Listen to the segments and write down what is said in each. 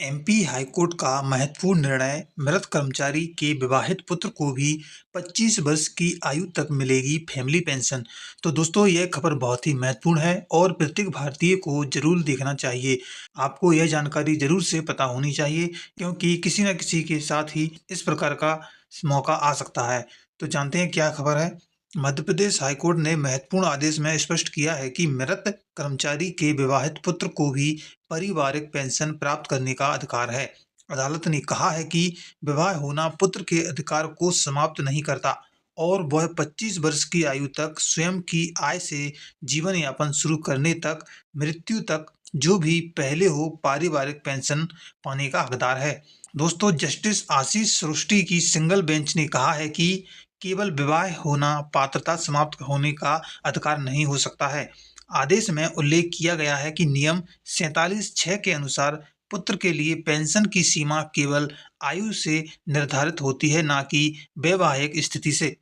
MP high court का महत्वपूर्ण निर्णय। मृत कर्मचारी के विवाहित पुत्र को भी 25 वर्ष की आयु तक मिलेगी फैमिली पेंशन। तो दोस्तों, यह खबर बहुत ही महत्वपूर्ण है और प्रत्येक भारतीय को जरूर देखना चाहिए। आपको यह जानकारी जरूर से पता होनी चाहिए, क्योंकि किसी न किसी के साथ ही इस प्रकार का मौका आ सकता है। तो जानते हैं क्या खबर है। मध्य प्रदेश हाईकोर्ट ने महत्वपूर्ण आदेश में स्पष्ट किया है कि मृत कर्मचारी के विवाहित पुत्र को भी पारिवारिक पेंशन प्राप्त करने का अधिकार है। अदालत ने कहा है कि विवाह होना पुत्र के अधिकार को समाप्त नहीं करता और वह 25 वर्ष की आयु तक स्वयं की आय से जीवन यापन शुरू करने तक, मृत्यु तक जो भी पहले हो, पारिवारिक पेंशन पाने का हकदार है। दोस्तों, जस्टिस आशीष सृष्टि की सिंगल बेंच ने कहा है कि केवल विवाह होना पात्रता समाप्त होने का अधिकार नहीं हो सकता है। आदेश में उल्लेख किया गया है कि नियम 47(6) के अनुसार पुत्र के लिए पेंशन की सीमा केवल आयु से निर्धारित होती है, ना कि वैवाहिक स्थिति से।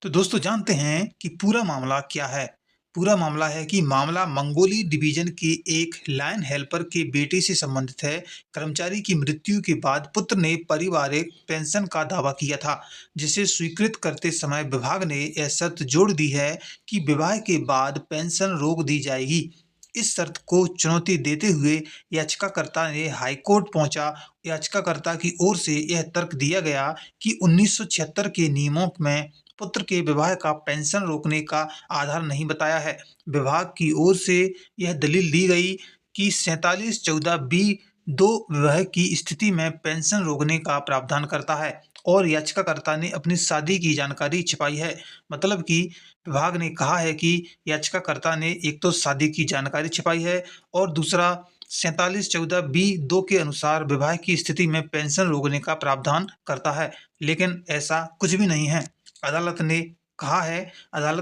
तो दोस्तों, जानते हैं कि पूरा मामला क्या है। पूरा मामला है कि मामला मंगोली डिवीजन के एक लाइन हेल्पर के बेटे से संबंधित है। कर्मचारी की मृत्यु के बाद पुत्र ने पारिवारिक पेंशन का दावा किया था, जिसे स्वीकृत करते समय विभाग ने यह शर्त जोड़ दी है कि विवाह के बाद पेंशन रोक दी जाएगी। इस शर्त को चुनौती देते हुए याचिकाकर्ता ने हाईकोर्ट पहुंचा। याचिकाकर्ता की ओर से यह तर्क दिया गया कि 1976 के नियमों में पुत्र के विवाह का पेंशन रोकने का आधार नहीं बताया है। विभाग की ओर से यह दलील दी गई कि 47(14)(b)(2) विवाह की स्थिति में पेंशन रोकने का प्रावधान करता है और याचिकाकर्ता ने अपनी शादी की जानकारी छिपाई है। मतलब कि विभाग ने कहा है कि याचिकाकर्ता ने एक तो शादी की जानकारी छिपाई है और दूसरा 47(14)(b)(2) के अनुसार विवाह की स्थिति में पेंशन रोकने का प्रावधान करता है, लेकिन ऐसा कुछ भी नहीं है। अदालत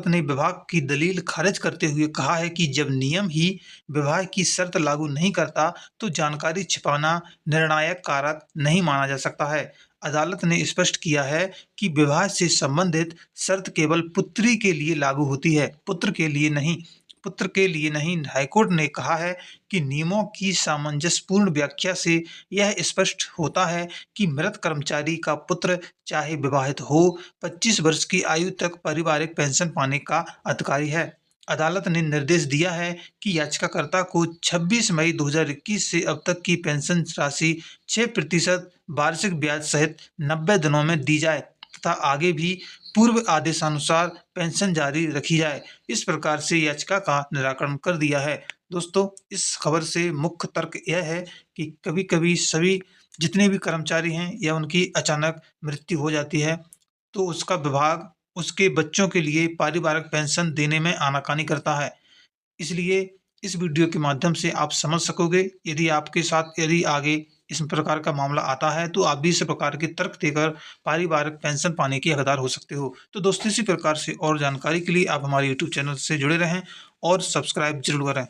ने विभाग की दलील खारिज करते हुए कहा है कि जब नियम ही विवाह की शर्त लागू नहीं करता, तो जानकारी छिपाना निर्णायक कारक नहीं माना जा सकता है। अदालत ने स्पष्ट किया है कि विवाह से संबंधित शर्त केवल पुत्री के लिए लागू होती है, पुत्र के लिए नहीं। हाईकोर्ट ने कहा है कि नियमों की सामंजस्यपूर्ण व्याख्या से यह स्पष्ट होता है कि मृत कर्मचारी का पुत्र चाहे विवाहित हो, 25 वर्ष की आयु तक पारिवारिक पेंशन पाने का अधिकारी है। अदालत ने निर्देश दिया है कि याचिकाकर्ता को 26 मई 2021 से अब तक की पेंशन राशि 6% वार्षिक ब्याज सहित 90 दिनों में दी जाए तथा आगे भी पूर्व आदेशानुसार पेंशन जारी रखी जाए। इस प्रकार से याचिका का निराकरण कर दिया है। दोस्तों, इस खबर से मुख्य तर्क यह है कि कभी-कभी सभी जितने भी कर्मचारी हैं या उनकी अचानक मृत्यु हो जाती है, तो उसका विभाग उसके बच्चों के लिए पारिवारिक पेंशन देने में आनाकानी करता है। इसलिए इस वीडियो के माध्यम से आप समझ सकोगे। यदि आपके साथ आगे इस प्रकार का मामला आता है, तो आप भी इस प्रकार के तर्क देकर पारिवारिक पेंशन पाने के हकदार हो सकते हो। तो दोस्तों, इसी प्रकार से और जानकारी के लिए आप हमारे यूट्यूब चैनल से जुड़े रहें और सब्सक्राइब जरूर करें।